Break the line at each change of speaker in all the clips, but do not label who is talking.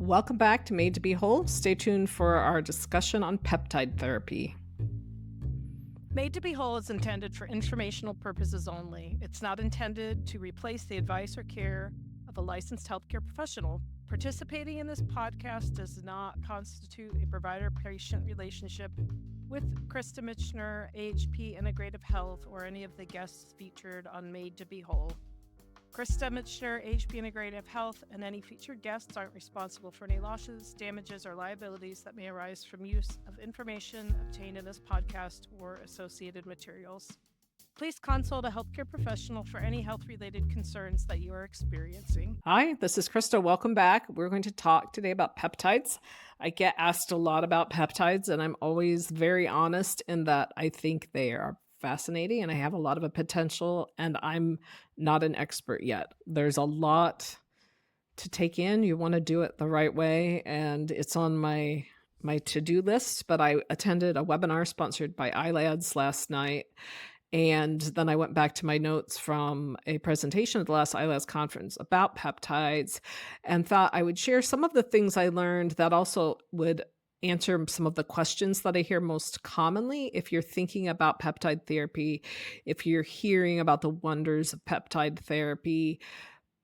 Welcome back to Made to Be Whole. Stay tuned for our discussion on peptide therapy.
Made to Be Whole is intended for informational purposes only. It's not intended to replace the advice or care of a licensed healthcare professional. Participating in this podcast does not constitute a provider-patient relationship with Krista Michener, AHP Integrative Health, or any of the guests featured on Made to Be Whole. Krista Michener, AHP Integrative Health, and any featured guests aren't responsible for any losses, damages, or liabilities that may arise from use of information obtained in this podcast or associated materials. Please consult a healthcare professional for any health-related concerns that you are experiencing.
Hi, this is Krista. Welcome back. We're going to talk today about peptides. I get asked a lot about peptides, and I'm always very honest in that I think they are fascinating and I have a lot of a potential, and I'm not an expert yet. There's a lot to take in. You want to do it the right way, and it's on my to-do list, but I attended a webinar sponsored by ILADS last night, and then I went back to my notes from a presentation at the last ILADS conference about peptides and thought I would share some of the things I learned that also would answer some of the questions that I hear most commonly. If you're thinking about peptide therapy, if you're hearing about the wonders of peptide therapy,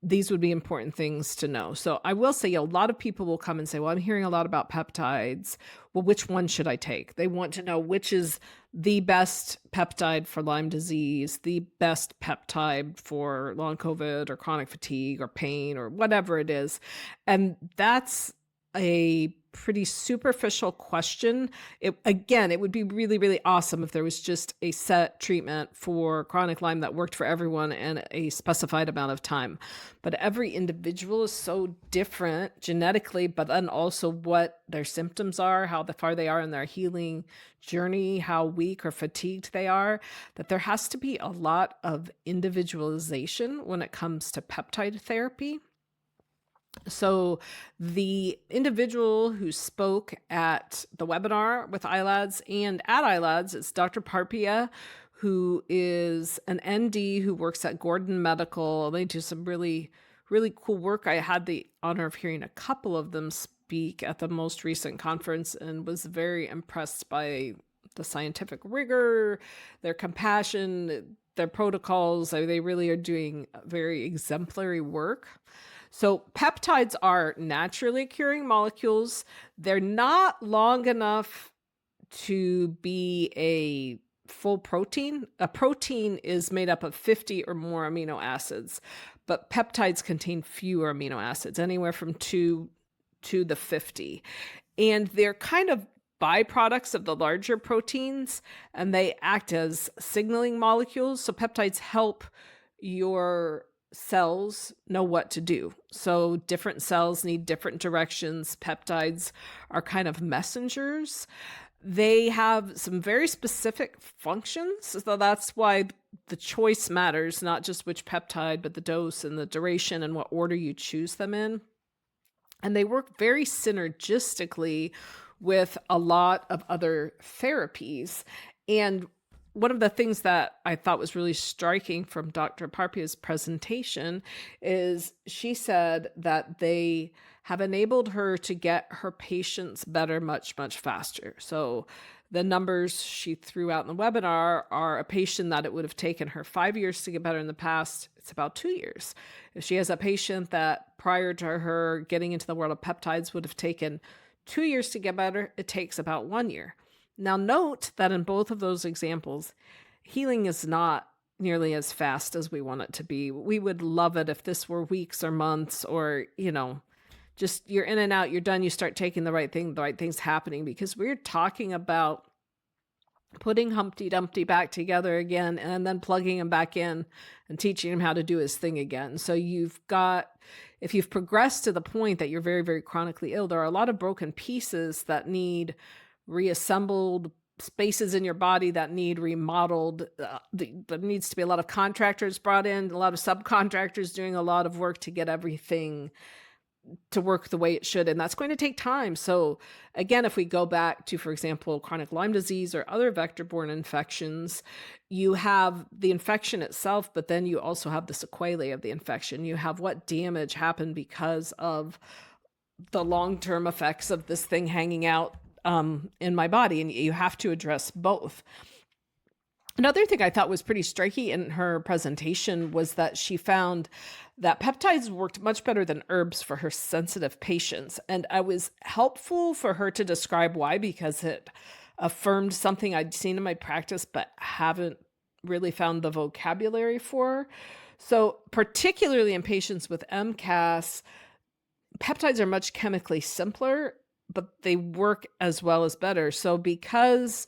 these would be important things to know. So I will say a lot of people will come and say, well, I'm hearing a lot about peptides. Well, which one should I take? They want to know which is the best peptide for Lyme disease, the best peptide for long COVID or chronic fatigue or pain or whatever it is. And that's a pretty superficial question. It would be really, really awesome if there was just a set treatment for chronic Lyme that worked for everyone and a specified amount of time. But every individual is so different genetically, but then also what their symptoms are, how far they are in their healing journey, how weak or fatigued they are, that there has to be a lot of individualization when it comes to peptide therapy. So the individual who spoke at the webinar with ILADS and at ILADS is Dr. Parpia, who is an ND who works at Gordon Medical. They do some really, really cool work. I had the honor of hearing a couple of them speak at the most recent conference and was very impressed by the scientific rigor, their compassion, their protocols. They really are doing very exemplary work. So peptides are naturally occurring molecules. They're not long enough to be a full protein. A protein is made up of 50 or more amino acids, but peptides contain fewer amino acids, anywhere from 2 to the 50. And they're kind of byproducts of the larger proteins, and they act as signaling molecules. So peptides help your cells know what to do. So different cells need different directions. Peptides are kind of messengers. They have some very specific functions. So that's why the choice matters, not just which peptide, but the dose and the duration and what order you choose them in. And they work very synergistically with a lot of other therapies. And one of the things that I thought was really striking from Dr. Parpia's presentation is she said that they have enabled her to get her patients better much, much faster. So the numbers she threw out in the webinar are a patient that it would have taken her 5 years to get better in the past. It's about 2 years. If she has a patient that prior to her getting into the world of peptides would have taken 2 years to get better, it takes about 1 year. Now, note that in both of those examples, healing is not nearly as fast as we want it to be. We would love it if this were weeks or months or, just you're in and out, you're done, you start taking the right thing's happening, because we're talking about putting Humpty Dumpty back together again and then plugging him back in and teaching him how to do his thing again. So if you've progressed to the point that you're very, very chronically ill, there are a lot of broken pieces that need reassembled, spaces in your body that need remodeled. There needs to be a lot of contractors brought in, a lot of subcontractors doing a lot of work to get everything to work the way it should. And that's going to take time. So again, if we go back to, for example, chronic Lyme disease or other vector-borne infections, you have the infection itself, but then you also have the sequelae of the infection. You have what damage happened because of the long-term effects of this thing hanging out in my body, and you have to address both. Another thing I thought was pretty striking in her presentation was that she found that peptides worked much better than herbs for her sensitive patients. And I was helpful for her to describe why, because it affirmed something I'd seen in my practice, but haven't really found the vocabulary for. So particularly in patients with MCAS, peptides are much chemically simpler, but they work as well as better. So because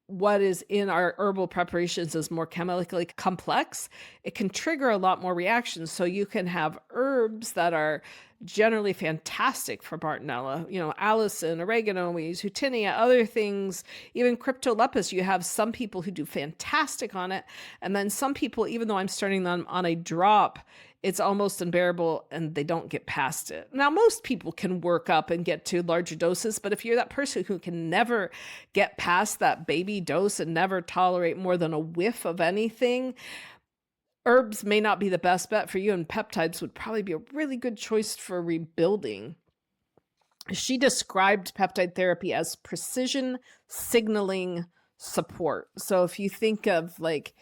what is in our herbal preparations is more chemically complex, it can trigger a lot more reactions. So you can have herbs that are generally fantastic for Bartonella, allicin, oregano, we use Hutinia, other things, even Cryptolepis. You have some people who do fantastic on it. And then some people, even though I'm starting them on a drop, it's almost unbearable and they don't get past it. Now, most people can work up and get to larger doses, but if you're that person who can never get past that baby dose and never tolerate more than a whiff of anything, herbs may not be the best bet for you, and peptides would probably be a really good choice for rebuilding. She described peptide therapy as precision signaling support. So if you think of like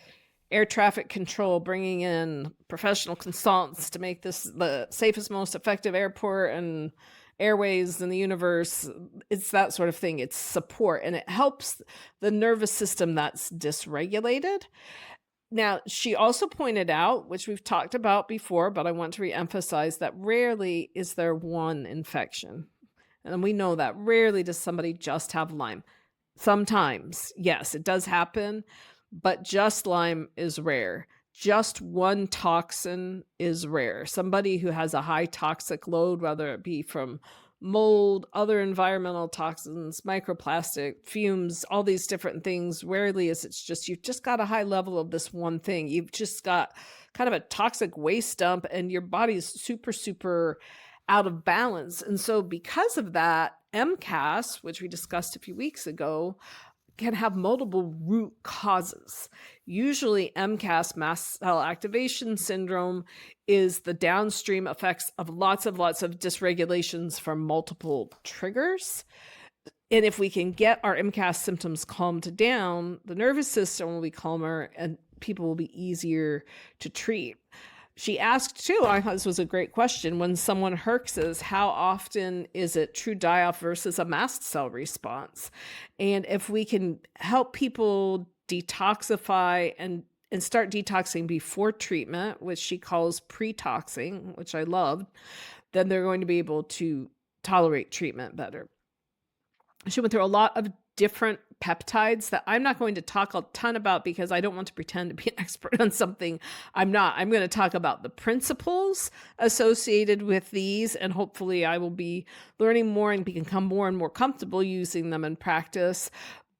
air traffic control, bringing in professional consultants to make this the safest, most effective airport and airways in the universe, it's that sort of thing. It's support, and it helps the nervous system that's dysregulated. Now, she also pointed out, which we've talked about before, but I want to reemphasize, that rarely is there one infection. And we know that rarely does somebody just have Lyme. Sometimes, yes, it does happen, but just Lyme is rare. Just one toxin is rare. Somebody who has a high toxic load, whether it be from mold, other environmental toxins, microplastic, fumes, all these different things, rarely is it's just, you've just got a high level of this one thing. You've just got kind of a toxic waste dump and your body's super, super out of balance. And so because of that, MCAS, which we discussed a few weeks ago, can have multiple root causes. Usually MCAS, mast cell activation syndrome, is the downstream effects of lots of dysregulations from multiple triggers. And if we can get our MCAS symptoms calmed down, the nervous system will be calmer and people will be easier to treat. She asked too, I thought this was a great question, when someone herxes, how often is it true die-off versus a mast cell response? And if we can help people detoxify and start detoxing before treatment, which she calls pre-toxing, which I loved, then they're going to be able to tolerate treatment better. She went through a lot of different peptides that I'm not going to talk a ton about because I don't want to pretend to be an expert on something I'm not. I'm going to talk about the principles associated with these, and hopefully I will be learning more and become more and more comfortable using them in practice.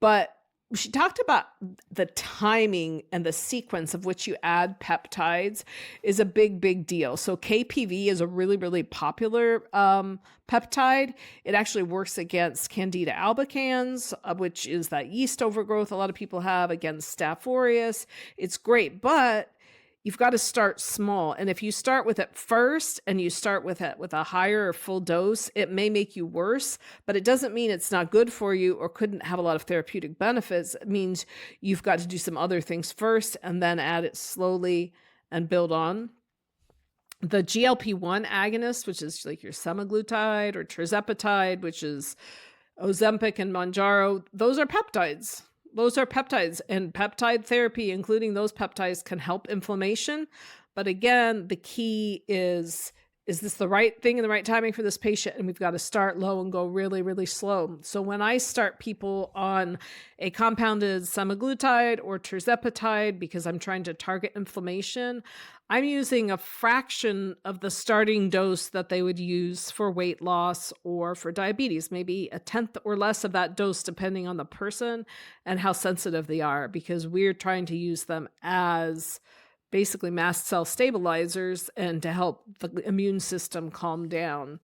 But she talked about the timing and the sequence of which you add peptides is a big, big deal. So KPV is a really, really popular peptide. It actually works against Candida albicans, which is that yeast overgrowth a lot of people have, against Staph aureus. It's great, but you've got to start small. And if you start with it first and you start with it with a higher or full dose, it may make you worse, but it doesn't mean it's not good for you or couldn't have a lot of therapeutic benefits. It means you've got to do some other things first and then add it slowly and build on. The GLP-1 agonist, which is like your semaglutide, or tirzepatide, which is Ozempic and Mounjaro, those are peptides. Those are peptides, and peptide therapy, including those peptides, can help inflammation. But again, the key is this the right thing and the right timing for this patient? And we've got to start low and go really, really slow. So when I start people on a compounded semaglutide or tirzepatide, because I'm trying to target inflammation, I'm using a fraction of the starting dose that they would use for weight loss or for diabetes, maybe a tenth or less of that dose, depending on the person and how sensitive they are, because we're trying to use them as basically mast cell stabilizers and to help the immune system calm down.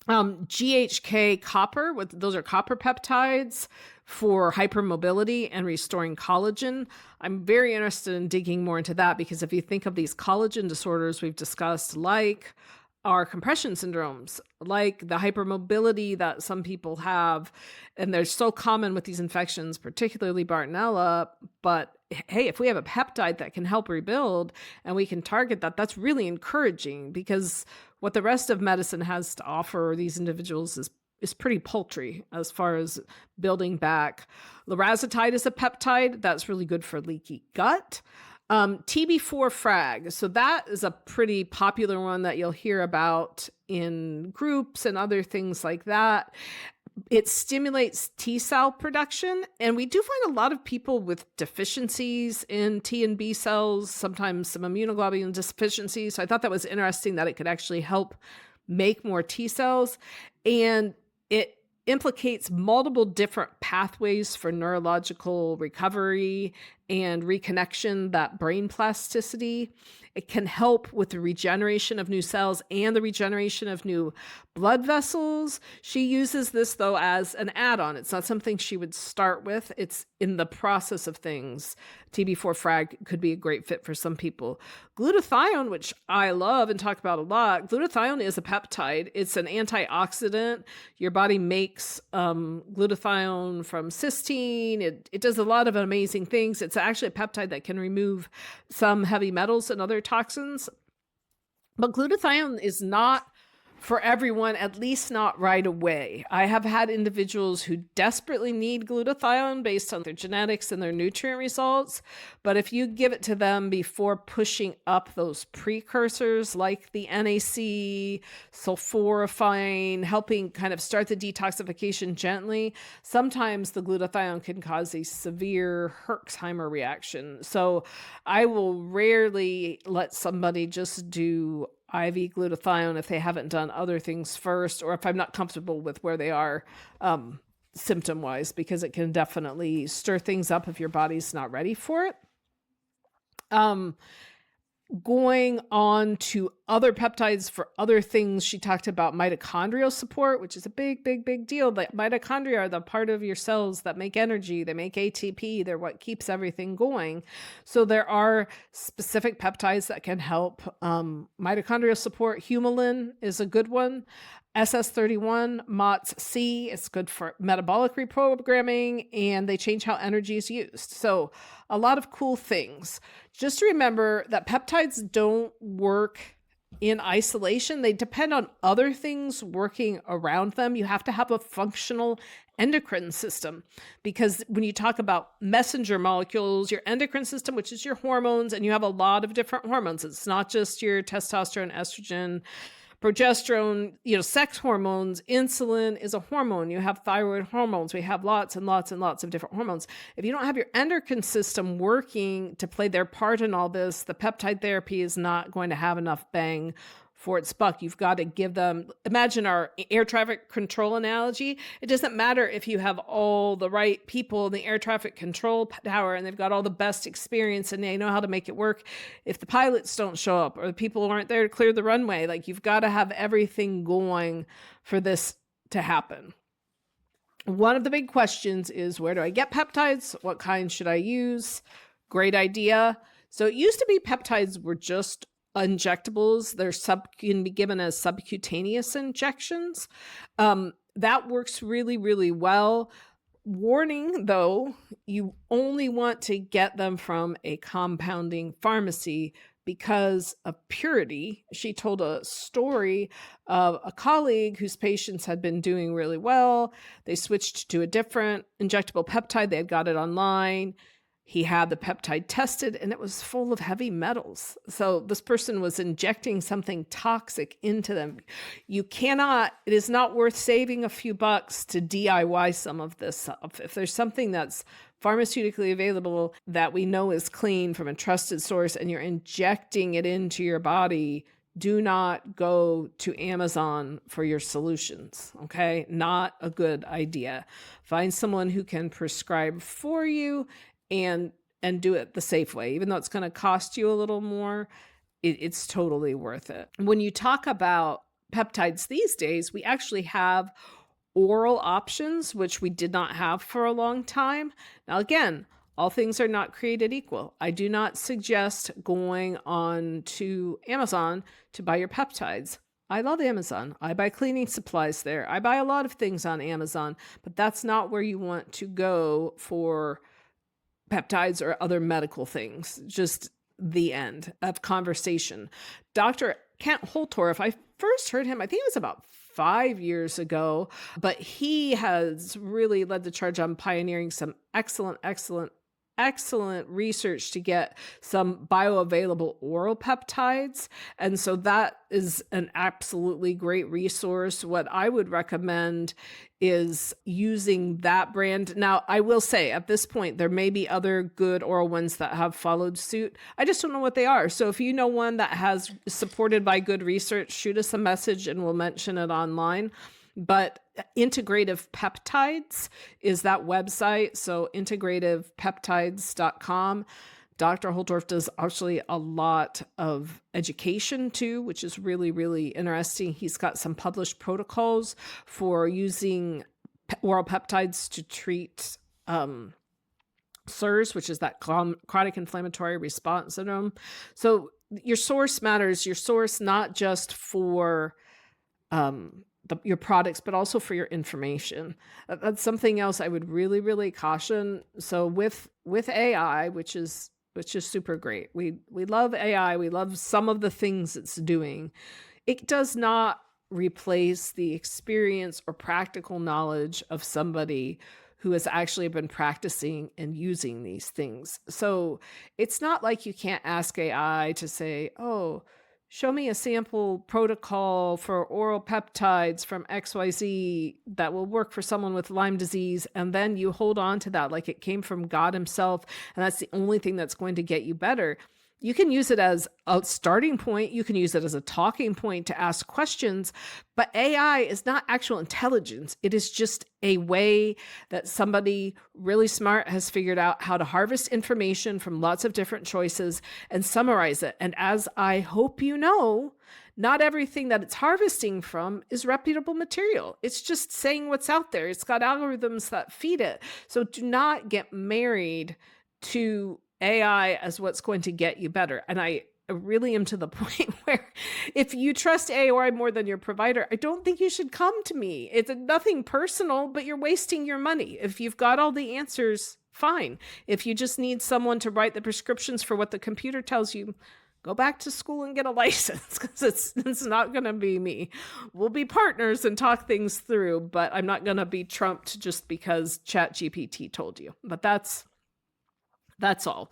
GHK copper, those are copper peptides for hypermobility and restoring collagen. I'm very interested in digging more into that, because if you think of these collagen disorders we've discussed, like are compression syndromes, like the hypermobility that some people have. And they're so common with these infections, particularly Bartonella. But hey, if we have a peptide that can help rebuild and we can target that, that's really encouraging, because what the rest of medicine has to offer these individuals is pretty paltry as far as building back. Lorazepam is a peptide that's really good for leaky gut. TB4 frag. So that is a pretty popular one that you'll hear about in groups and other things like that. It stimulates T cell production. And we do find a lot of people with deficiencies in T and B cells, sometimes some immunoglobulin deficiencies. So I thought that was interesting that it could actually help make more T cells. And it implicates multiple different pathways for neurological recovery and reconnection, that brain plasticity. It can help with the regeneration of new cells and the regeneration of new blood vessels. She uses this, though, as an add-on. It's not something she would start with. It's in the process of things. TB4 frag could be a great fit for some people. Glutathione, which I love and talk about a lot, glutathione is a peptide. It's an antioxidant. Your body makes glutathione from cysteine. It does a lot of amazing things. It's actually a peptide that can remove some heavy metals and other toxins. But glutathione is not for everyone, at least not right away. I have had individuals who desperately need glutathione based on their genetics and their nutrient results. But if you give it to them before pushing up those precursors like the NAC, sulforafine, helping kind of start the detoxification gently, sometimes the glutathione can cause a severe Herxheimer reaction. So I will rarely let somebody just do IV glutathione if they haven't done other things first, or if I'm not comfortable with where they are symptom-wise, because it can definitely stir things up if your body's not ready for it. Going on to other peptides for other things, she talked about mitochondrial support, which is a big, big, big deal. Like, mitochondria are the part of your cells that make energy. They make ATP. They're what keeps everything going. So there are specific peptides that can help mitochondrial support. Humulin is a good one. SS31, MOTS-C, it's good for metabolic reprogramming, and they change how energy is used. So a lot of cool things. Just remember that peptides don't work in isolation. They depend on other things working around them. You have to have a functional endocrine system, because when you talk about messenger molecules, your endocrine system, which is your hormones, and you have a lot of different hormones. It's not just your testosterone, estrogen, progesterone, sex hormones. Insulin is a hormone. You have thyroid hormones. We have lots and lots and lots of different hormones. If you don't have your endocrine system working to play their part in all this, the peptide therapy is not going to have enough bang for its buck. You've got to give them, imagine our air traffic control analogy. It doesn't matter if you have all the right people in the air traffic control tower and they've got all the best experience and they know how to make it work. If the pilots don't show up or the people aren't there to clear the runway, like, you've got to have everything going for this to happen. One of the big questions is, where do I get peptides? What kind should I use? Great idea. So it used to be peptides were just injectables. They're can be given as subcutaneous injections. That works really, really well. Warning, though, you only want to get them from a compounding pharmacy because of purity. She told a story of a colleague whose patients had been doing really well. They switched to a different injectable peptide. They had got it online. He had the peptide tested and it was full of heavy metals. So this person was injecting something toxic into them. It is not worth saving a few bucks to DIY some of this stuff. If there's something that's pharmaceutically available that we know is clean from a trusted source and you're injecting it into your body, do not go to Amazon for your solutions, okay? Not a good idea. Find someone who can prescribe for you and do it the safe way. Even though it's going to cost you a little more, it's totally worth it. When you talk about peptides these days, we actually have oral options, which we did not have for a long time. Now, again, all things are not created equal. I do not suggest going on to Amazon to buy your peptides. I love Amazon. I buy cleaning supplies there. I buy a lot of things on Amazon, but that's not where you want to go for peptides or other medical things. Just the end of conversation. Dr. Kent Holtorf, I first heard him, I think it was about 5 years ago, but he has really led the charge on pioneering some excellent research to get some bioavailable oral peptides. And so that is an absolutely great resource. What I would recommend is using that brand. Now, I will say at this point, there may be other good oral ones that have followed suit. I just don't know what they are. So if you know one that has supported by good research, shoot us a message and we'll mention it online. But integrative peptides is that website. So integrativepeptides.com. Dr. Holtorf does actually a lot of education too, which is really, really interesting. He's got some published protocols for using oral peptides to treat CIRS, which is that chronic inflammatory response syndrome. So your source matters. Your source not just for your products, but also for your information. That's something else I would really, really caution. So with AI, which is super great. We love AI. We love some of the things it's doing. It does not replace the experience or practical knowledge of somebody who has actually been practicing and using these things. So it's not like you can't ask AI to say, oh, show me a sample protocol for oral peptides from XYZ that will work for someone with Lyme disease. And then you hold on to that like it came from God himself. And that's the only thing that's going to get you better. You can use it as a starting point. You can use it as a talking point to ask questions. But AI is not actual intelligence. It is just a way that somebody really smart has figured out how to harvest information from lots of different choices and summarize it. And as I hope you know, not everything that it's harvesting from is reputable material. It's just saying what's out there. It's got algorithms that feed it. So do not get married to AI as what's going to get you better. And I really am to the point where if you trust AI more than your provider, I don't think you should come to me. It's nothing personal, but you're wasting your money. If you've got all the answers, fine. If you just need someone to write the prescriptions for what the computer tells you, go back to school and get a license, because it's not going to be me. We'll be partners and talk things through, but I'm not going to be trumped just because ChatGPT told you. But that's all.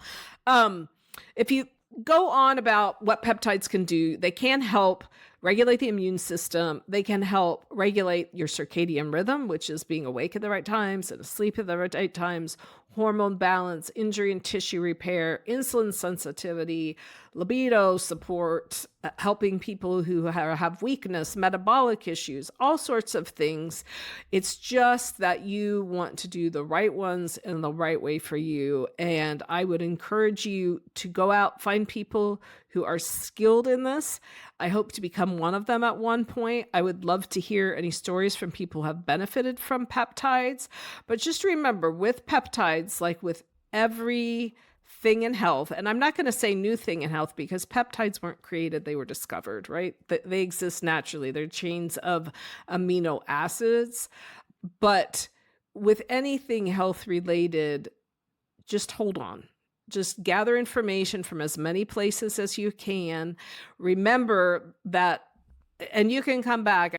If you go on about what peptides can do, they can help regulate the immune system. They can help regulate your circadian rhythm, which is being awake at the right times and asleep at the right times, hormone balance, injury and tissue repair, insulin sensitivity, libido support, helping people who have weakness, metabolic issues, all sorts of things. It's just that you want to do the right ones in the right way for you. And I would encourage you to go out, find people who are skilled in this. I hope to become one of them at one point. I would love to hear any stories from people who have benefited from peptides. But just remember, with peptides, like with every thing in health, and I'm not going to say new thing in health because peptides weren't created, they were discovered, right? They exist naturally. They're chains of amino acids. But with anything health related, just hold on. Just gather information from as many places as you can. Remember that, and you can come back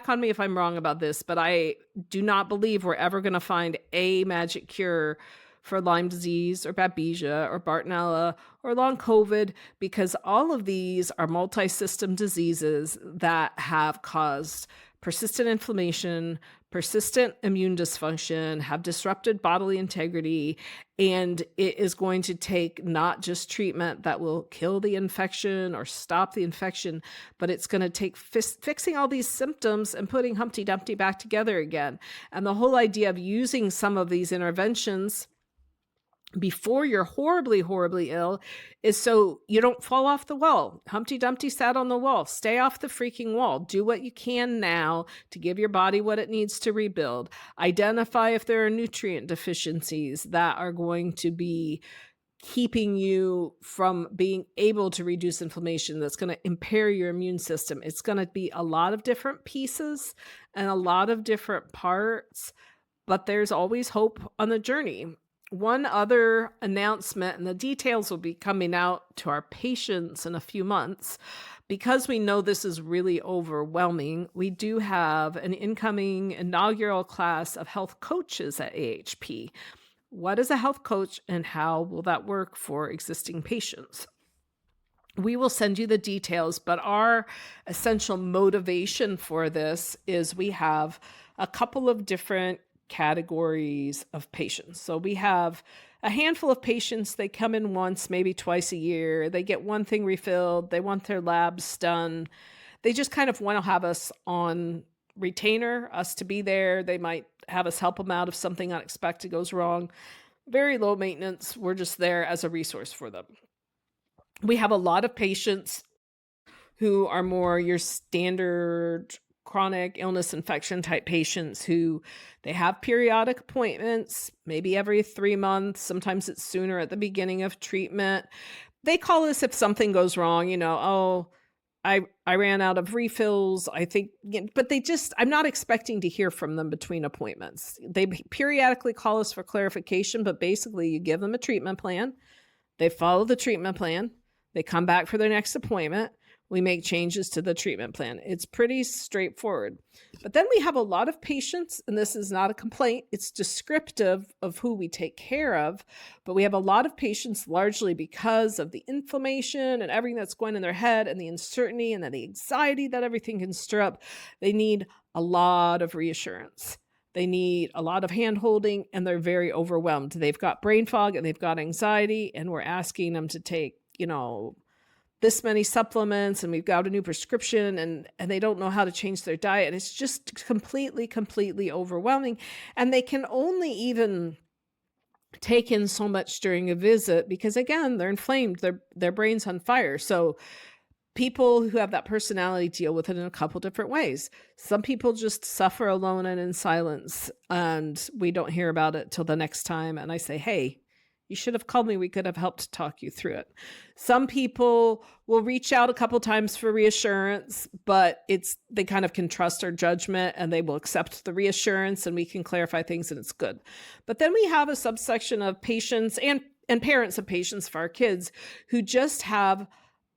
on me if I'm wrong about this, but I do not believe we're ever going to find a magic cure for Lyme disease or Babesia or Bartonella or long COVID, because all of these are multi-system diseases that have caused persistent inflammation, persistent immune dysfunction, have disrupted bodily integrity, and it is going to take not just treatment that will kill the infection or stop the infection, but it's going to take fixing all these symptoms and putting Humpty Dumpty back together again. And the whole idea of using some of these interventions before you're horribly, horribly ill is so you don't fall off the wall. Humpty Dumpty sat on the wall. Stay off the freaking wall. Do what you can now to give your body what it needs to rebuild. Identify if there are nutrient deficiencies that are going to be keeping you from being able to reduce inflammation, that's going to impair your immune system. It's going to be a lot of different pieces and a lot of different parts, but there's always hope on the journey. One other announcement, and the details will be coming out to our patients in a few months. Because we know this is really overwhelming, we do have an incoming inaugural class of health coaches at AHP. What is a health coach and how will that work for existing patients? We will send you the details, but our essential motivation for this is we have a couple of different categories of patients. So we have a handful of patients, they come in once, maybe twice a year. They get one thing refilled. They want their labs done. They just kind of want to have us on retainer, us to be there. They might have us help them out if something unexpected goes wrong. Very low maintenance. We're just there as a resource for them. We have a lot of patients who are more your standard chronic illness infection type patients who they have periodic appointments, maybe every 3 months. Sometimes it's sooner at the beginning of treatment. They call us if something goes wrong, oh, I ran out of refills, I think, but I'm not expecting to hear from them between appointments. They periodically call us for clarification, but basically you give them a treatment plan. They follow the treatment plan. They come back for their next appointment. We make changes to the treatment plan. It's pretty straightforward. But then we have a lot of patients, and this is not a complaint, it's descriptive of who we take care of, but we have a lot of patients largely because of the inflammation and everything that's going in their head and the uncertainty and then the anxiety that everything can stir up. They need a lot of reassurance. They need a lot of hand-holding, and they're very overwhelmed. They've got brain fog and they've got anxiety, and we're asking them to take, this many supplements, and we've got a new prescription, and they don't know how to change their diet. It's just completely overwhelming. And they can only even take in so much during a visit because, again, they're inflamed, their brain's on fire. So people who have that personality deal with it in a couple different ways. Some people just suffer alone and in silence, and we don't hear about it till the next time. And I say, hey, you should have called me. We could have helped talk you through it. Some people will reach out a couple times for reassurance, but they kind of can trust our judgment and they will accept the reassurance and we can clarify things and it's good. But then we have a subsection of patients and parents of patients for our kids who just have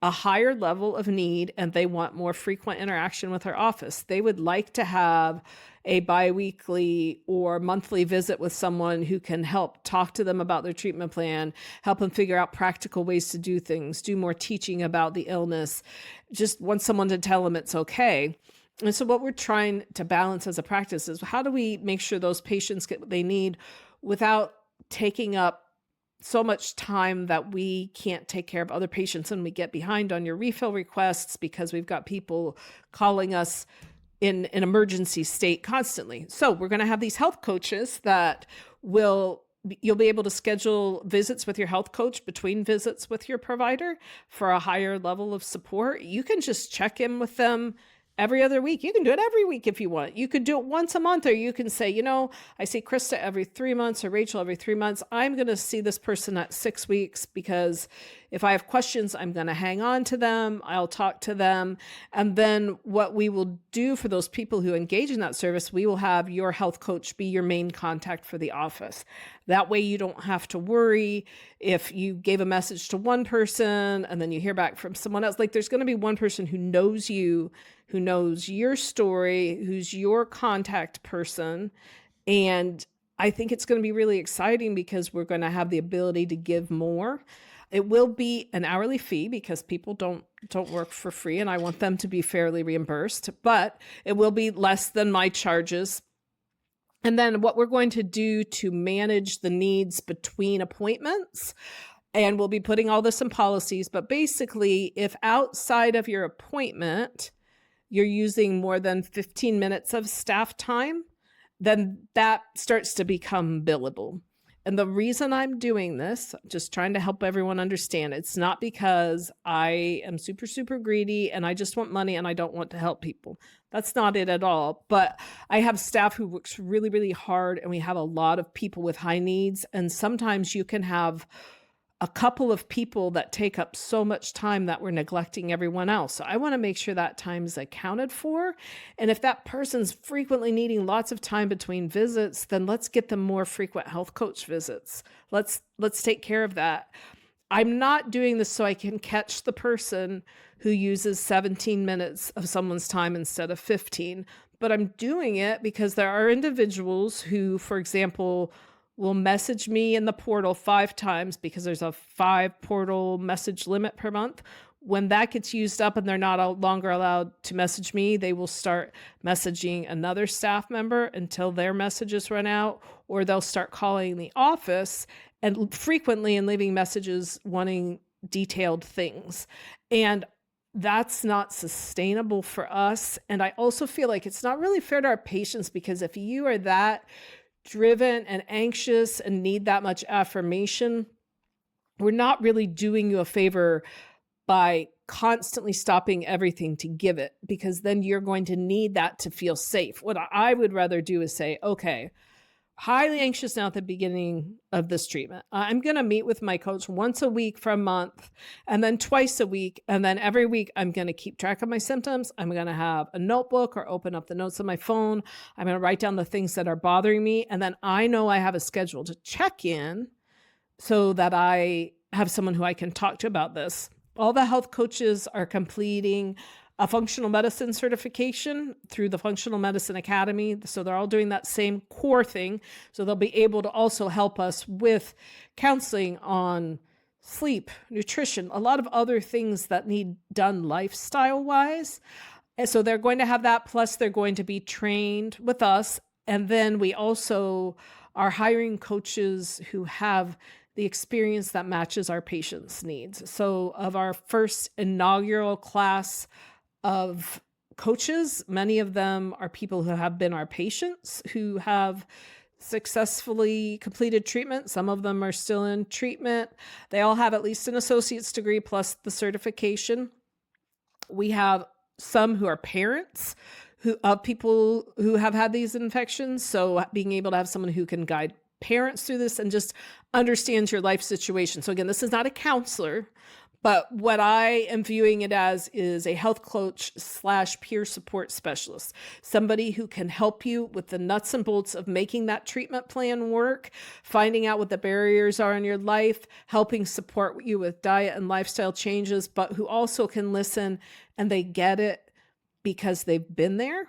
a higher level of need and they want more frequent interaction with our office. They would like to have a biweekly or monthly visit with someone who can help talk to them about their treatment plan, help them figure out practical ways to do things, do more teaching about the illness, just want someone to tell them it's okay. And so what we're trying to balance as a practice is how do we make sure those patients get what they need without taking up so much time that we can't take care of other patients and we get behind on your refill requests because we've got people calling us in an emergency state constantly. So we're going to have these health coaches that you'll be able to schedule visits with your health coach between visits with your provider for a higher level of support. You can just check in with them every other week. You can do it every week if you want. You could do it once a month, or you can say, I see Krista every 3 months or Rachel every 3 months. I'm going to see this person at 6 weeks because if I have questions, I'm going to hang on to them. I'll talk to them. And then what we will do for those people who engage in that service, we will have your health coach be your main contact for the office. That way you don't have to worry if you gave a message to one person and then you hear back from someone else. Like there's going to be one person who knows you, who knows your story, who's your contact person. And I think it's going to be really exciting because we're going to have the ability to give more. It will be an hourly fee because people don't work for free and I want them to be fairly reimbursed, but it will be less than my charges. And then what we're going to do to manage the needs between appointments, and we'll be putting all this in policies, but basically if outside of your appointment, you're using more than 15 minutes of staff time, then that starts to become billable. And the reason I'm doing this, just trying to help everyone understand, it's not because I am super, super greedy and I just want money and I don't want to help people. That's not it at all. But I have staff who works really, really hard and we have a lot of people with high needs. And sometimes you can have a couple of people that take up so much time that we're neglecting everyone else. So I want to make sure that time is accounted for. And if that person's frequently needing lots of time between visits, then let's get them more frequent health coach visits. Let's take care of that. I'm not doing this so I can catch the person who uses 17 minutes of someone's time instead of 15, but I'm doing it because there are individuals who, for example, will message me in the portal 5 times because there's a 5 portal message limit per month. When that gets used up and they're not longer allowed to message me, they will start messaging another staff member until their messages run out, or they'll start calling the office and frequently and leaving messages wanting detailed things. And that's not sustainable for us. And I also feel like it's not really fair to our patients, because if you are that driven and anxious and need that much affirmation, we're not really doing you a favor by constantly stopping everything to give it, because then you're going to need that to feel safe. What I would rather do is say, okay, highly anxious now at the beginning of this treatment. I'm going to meet with my coach once a week for a month, and then twice a week. And then every week I'm going to keep track of my symptoms. I'm going to have a notebook or open up the notes on my phone. I'm going to write down the things that are bothering me. And then I know I have a schedule to check in so that I have someone who I can talk to about this. All the health coaches are completing a functional medicine certification through the Functional Medicine Academy. So they're all doing that same core thing. So they'll be able to also help us with counseling on sleep, nutrition, a lot of other things that need done lifestyle-wise. And so they're going to have that, plus they're going to be trained with us. And then we also are hiring coaches who have the experience that matches our patients' needs. So of our first inaugural class of coaches, many of them are people who have been our patients, who have successfully completed treatment. Some of them are still in treatment. They all have at least an associate's degree plus the certification. We have some who are parents of people who have had these infections. So being able to have someone who can guide parents through this and just understands your life situation. So again, this is not a counselor, but what I am viewing it as is a health coach / peer support specialist, somebody who can help you with the nuts and bolts of making that treatment plan work, finding out what the barriers are in your life, helping support you with diet and lifestyle changes, but who also can listen and they get it because they've been there.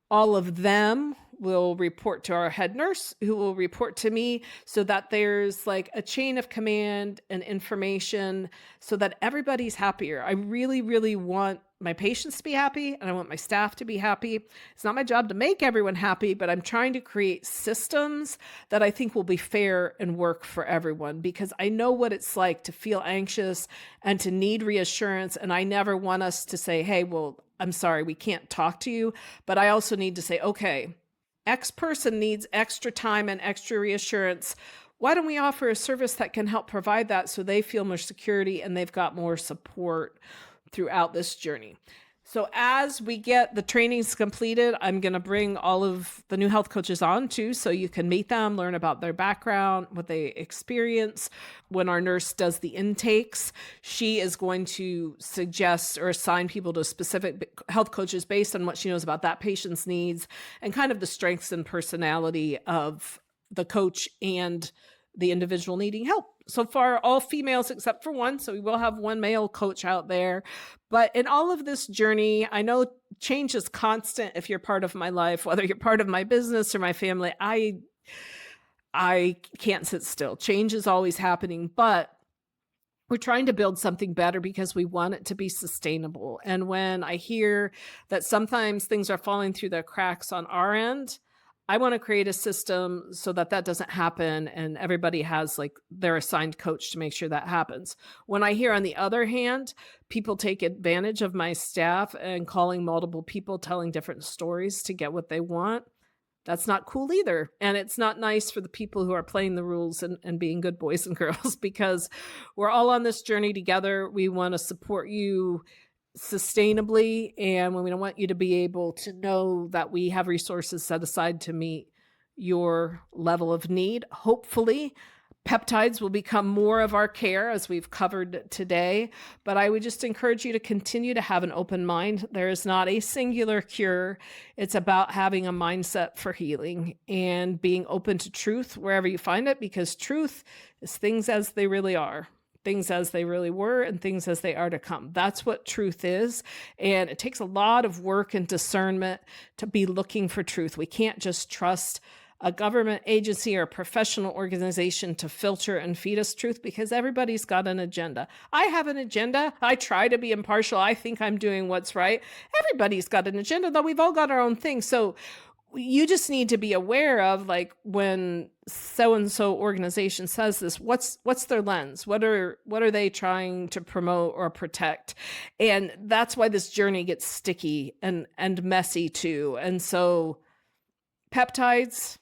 All of them will report to our head nurse, who will report to me, so that there's like a chain of command and information so that everybody's happier. I really, really want my patients to be happy, and I want my staff to be happy. It's not my job to make everyone happy, but I'm trying to create systems that I think will be fair and work for everyone, because I know what it's like to feel anxious and to need reassurance. And I never want us to say, hey, well, I'm sorry, we can't talk to you. But I also need to say, okay, X person needs extra time and extra reassurance. Why don't we offer a service that can help provide that so they feel more security and they've got more support throughout this journey? So as we get the trainings completed, I'm going to bring all of the new health coaches on too, so you can meet them, learn about their background, what they experience. When our nurse does the intakes, she is going to suggest or assign people to specific health coaches based on what she knows about that patient's needs and kind of the strengths and personality of the coach and the individual needing help. So far, all females except for one. So we will have one male coach out there. But in all of this journey, I know change is constant if you're part of my life, whether you're part of my business or my family. I can't sit still. Change is always happening, but we're trying to build something better because we want it to be sustainable. And when I hear that sometimes things are falling through the cracks on our end, I want to create a system so that that doesn't happen, and everybody has like their assigned coach to make sure that happens. When I hear, on the other hand, people take advantage of my staff and calling multiple people, telling different stories to get what they want, that's not cool either. And it's not nice for the people who are playing the rules and being good boys and girls, because we're all on this journey together. We want to support you sustainably, and we don't want you to be able to know that we have resources set aside to meet your level of need, hopefully. Peptides will become more of our care, as we've covered today, but I would just encourage you to continue to have an open mind. There is not a singular cure. It's about having a mindset for healing and being open to truth wherever you find it, because truth is things as they really are, things as they really were, and things as they are to come. That's what truth is. And it takes a lot of work and discernment to be looking for truth. We can't just trust a government agency or a professional organization to filter and feed us truth, because everybody's got an agenda. I have an agenda. I try to be impartial. I think I'm doing what's right. Everybody's got an agenda, though. We've all got our own thing. So you just need to be aware of, like, when so-and-so organization says this, what's their lens? What are they trying to promote or protect? And that's why this journey gets sticky and messy too. And so peptides,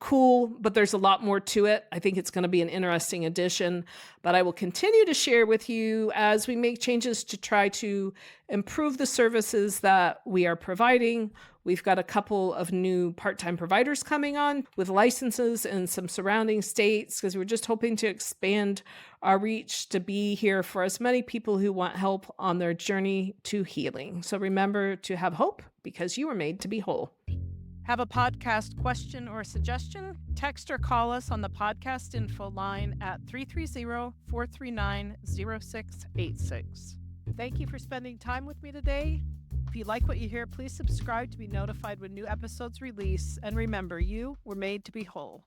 cool, but there's a lot more to it. I think it's going to be an interesting addition, but I will continue to share with you as we make changes to try to improve the services that we are providing. We've got a couple of new part-time providers coming on with licenses in some surrounding states, because we're just hoping to expand our reach to be here for as many people who want help on their journey to healing. So remember to have hope, because you were made to be whole.
Have a podcast question or suggestion? Text or call us on the podcast info line at 330-439-0686. Thank you for spending time with me today. If you like what you hear, please subscribe to be notified when new episodes release. And remember, you were made to be whole.